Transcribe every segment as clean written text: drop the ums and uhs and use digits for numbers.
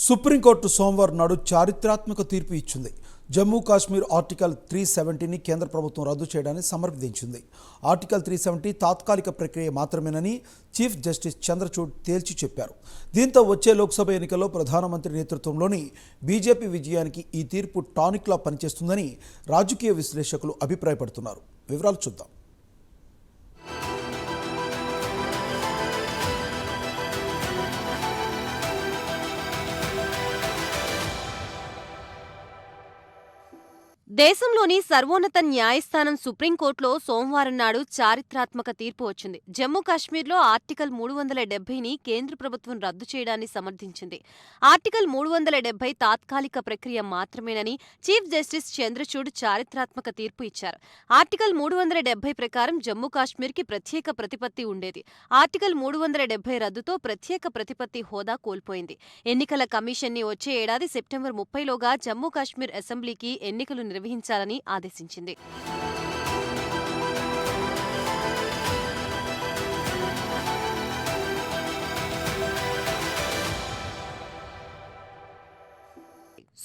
Supreme court సోమవారం నాడు చారిత్రాత్మక తీర్పు ఇచ్చింది. జమ్మూ కాశ్మీర్ ఆర్టికల్ 370ని కేంద్ర ప్రభుత్వం రద్దు చేయడాన్ని సమర్థించింది. ఆర్టికల్ 370 తాత్కాలిక ప్రక్రియ మాత్రమేనని చీఫ్ జస్టిస్ చంద్రచూడ్ తేల్చి చెప్పారు. దీంతో వచ్చే లోక్సభ ఎన్నికల్లో ప్రధానమంత్రి నేతృత్వంలోని బీజేపీ విజయానికి ఈ తీర్పు టానిక్లా పనిచేస్తుందని రాజకీయ విశ్లేషకులు అభిప్రాయపడుతున్నారు. వివరాలు చూద్దాం. దేశంలోని సర్వోన్నత న్యాయస్థానం సుప్రీంకోర్టులో సోమవారం నాడు చారిత్రాత్మక తీర్పు వచ్చింది. జమ్మూ కాశ్మీర్లో ఆర్టికల్ 370ని కేంద్ర ప్రభుత్వం రద్దు చేయడాన్ని సమర్థించింది. ఆర్టికల్ 370 తాత్కాలిక ప్రక్రియ మాత్రమేనని చీఫ్ జస్టిస్ చంద్రచూడ్ చారిత్రాత్మక తీర్పు ఇచ్చారు. ఆర్టికల్ 370 ప్రకారం జమ్మూ కాశ్మీర్కి ప్రత్యేక ప్రతిపత్తి ఉండేది. ఆర్టికల్ 370 రద్దుతో ప్రత్యేక ప్రతిపత్తి హోదా కోల్పోయింది. ఎన్నికల కమిషన్ని వచ్చే ఏడాది సెప్టెంబర్ 30లోగా జమ్మూ కాశ్మీర్ అసెంబ్లీకి ఎన్నికలు నిర్వహించాలని ఆదేశించింది.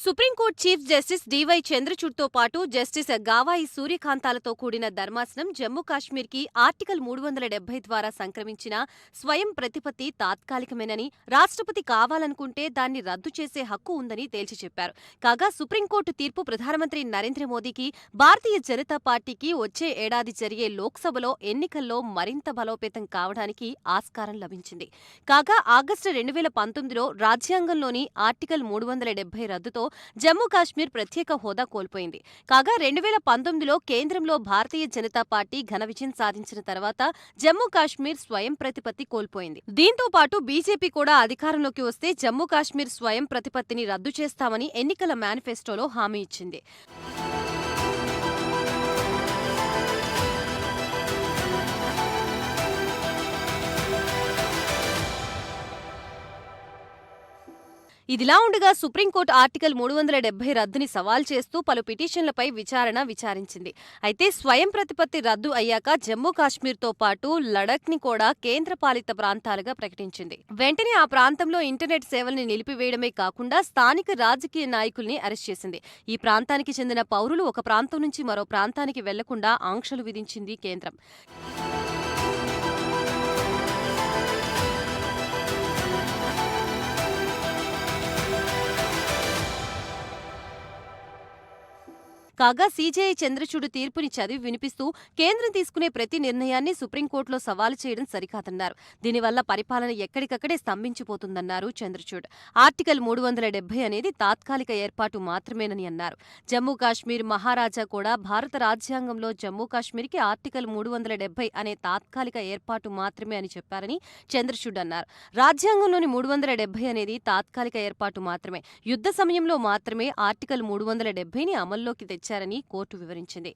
సుప్రీంకోర్టు చీఫ్ జస్టిస్ డివై చంద్రచూడ్తో పాటు జస్టిస్ గావాయి సూర్యకాంతాలతో కూడిన ధర్మాసనం జమ్మూ కాశ్మీర్కి ఆర్టికల్ 370 ద్వారా సంక్రమించిన స్వయం ప్రతిపత్తి తాత్కాలికమేనని, రాష్ట్రపతి కావాలనుకుంటే దాన్ని రద్దు చేసే హక్కు ఉందని తేల్చి చెప్పారు. కాగా సుప్రీంకోర్టు తీర్పు ప్రధానమంత్రి నరేంద్ర మోదీకి, భారతీయ జనతా పార్టీకి వచ్చే ఏడాది జరిగే లోక్సభలో ఎన్నికల్లో మరింత బలోపేతం కావడానికి ఆస్కారం లభించింది. కాగా ఆగస్టు 2019లో రాజ్యాంగంలోని ఆర్టికల్ 370 రద్దుతో జమ్మూ కాశ్మీర్ ప్రత్యేక హోదా కోల్పోయింది. కాగా 2019లో కేంద్రంలో భారతీయ జనతా పార్టీ ఘన విజయం సాధించిన తర్వాత జమ్మూ కాశ్మీర్ స్వయం ప్రతిపత్తి కోల్పోయింది. దీంతో పాటు బీజేపీ కూడా అధికారంలోకి వస్తే జమ్మూ కాశ్మీర్ స్వయం ప్రతిపత్తిని రద్దు చేస్తామని ఎన్నికల మేనిఫెస్టోలో హామీ ఇచ్చింది. ఇదిలా ఉండగా సుప్రీంకోర్టు ఆర్టికల్ 370 రద్దుని సవాల్ చేస్తూ పలు పిటిషన్లపై విచారించింది. అయితే స్వయం ప్రతిపత్తి రద్దు అయ్యాక జమ్మూ కాశ్మీర్తో పాటు లడఖ్ని కూడా కేంద్రపాలిత ప్రాంతాలుగా ప్రకటించింది. వెంటనే ఆ ప్రాంతంలో ఇంటర్నెట్ సేవల్ని నిలిపివేయడమే కాకుండా స్థానిక రాజకీయ నాయకుల్ని అరెస్ట్ చేసింది. ఈ ప్రాంతానికి చెందిన పౌరులు ఒక ప్రాంతం నుంచి మరో ప్రాంతానికి వెళ్లకుండా ఆంక్షలు విధించింది కేంద్రం. కాగా సీజేఐ చంద్రచూడ్ తీర్పుని చదివి వినిపిస్తూ కేంద్రం తీసుకునే ప్రతి నిర్ణయాన్ని సుప్రీంకోర్టులో సవాలు చేయడం సరికాదన్నారు. దీనివల్ల పరిపాలన ఎక్కడికక్కడే స్తంభించిపోతుందన్నారు చంద్రచూడ్. ఆర్టికల్ 370 అనేది తాత్కాలిక ఏర్పాటు మాత్రమేనని అన్నారు. జమ్మూ కాశ్మీర్ మహారాజా కూడా భారత రాజ్యాంగంలో జమ్మూ కాశ్మీర్కి ఆర్టికల్ 370 అనే తాత్కాలిక ఏర్పాటు మాత్రమే అని చెప్పారని చంద్రచూడ్ అన్నారు. రాజ్యాంగంలోని 370 అనేది తాత్కాలిక ఏర్పాటు మాత్రమే. యుద్ధ సమయంలో మాత్రమే ఆర్టికల్ 370ని అమల్లోకి తెచ్చారని కోర్టు వివరించింది.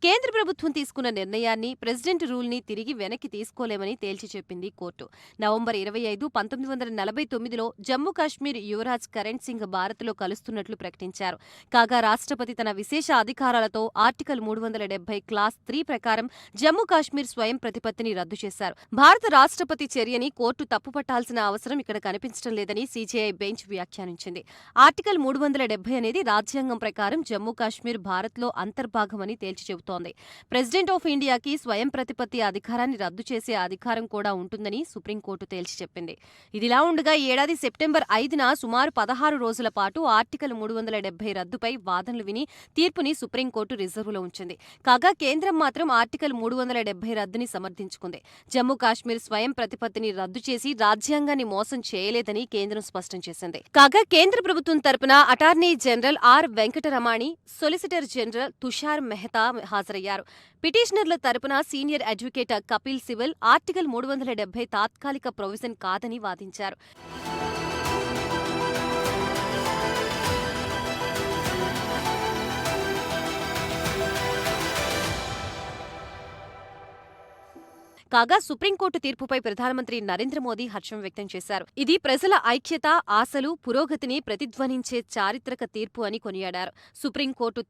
కేంద్ర ప్రభుత్వం తీసుకున్న నిర్ణయాన్ని, ప్రెసిడెంట్ రూల్ని తిరిగి వెనక్కి తీసుకోలేమని తేల్చి చెప్పింది కోర్టు. నవంబర్ 25, 1949లో జమ్మూ కాశ్మీర్ యువరాజ్ కరణ్ సింగ్ భారత్లో కలుస్తున్నట్లు ప్రకటించారు. కాగా రాష్ట్రపతి తన విశేష అధికారాలతో ఆర్టికల్ 370 క్లాస్ 3 ప్రకారం జమ్మూ కాశ్మీర్ స్వయం ప్రతిపత్తిని రద్దు చేశారు. భారత రాష్ట్రపతి చర్యని కోర్టు తప్పుపట్టాల్సిన అవసరం ఇక్కడ కనిపించడం లేదని సీజేఐ బెంచ్ వ్యాఖ్యానించింది. ఆర్టికల్ 370 అనేది రాజ్యాంగం ప్రకారం జమ్మూ కాశ్మీర్ భారత్లో అంతర్భాగమని తేల్చి చెబుతోంది. ప్రెసిడెంట్ ఆఫ్ ఇండియాకి స్వయం ప్రతిపత్తి అధికారాన్ని రద్దు చేసే అధికారం కూడా ఉంటుందని సుప్రీంకోర్టు తేల్చి చెప్పింది. ఇదిలా ఉండగా ఈ ఏడాది సెప్టెంబర్ 5న సుమారు 16 రోజుల పాటు ఆర్టికల్ 370 రద్దుపై వాదనలు విని తీర్పుని సుప్రీంకోర్టు రిజర్వులో ఉంచింది. కాగా కేంద్రం మాత్రం ఆర్టికల్ 370 రద్దుని సమర్థించుకుంది. జమ్మూ కాశ్మీర్ స్వయం ప్రతిపత్తిని రద్దు చేసి రాజ్యాంగాన్ని మోసం చేయలేదని కేంద్రం స్పష్టం చేసింది. కాగా కేంద్ర ప్రభుత్వం తరపున attorney general R Venkataramani, solicitor general Tushar Mehta హాజరయ్యారు. పిటిషనర్ల తరపున senior advocate Kapil Sibal article 370 తాత్కాలిక ప్రొవిజన్ కాదని వాదించారు. కాగా సుప్రీంకోర్టు తీర్పుపై ప్రధానమంత్రి నరేంద్ర మోదీ హర్షం వ్యక్తం చేశారు. ఇది ప్రజల ఐక్యత, ఆశలు, పురోగతిని ప్రతిధ్వనించే చారిత్రక తీర్పు అని కొనియాడారు. సుప్రీంకోర్టు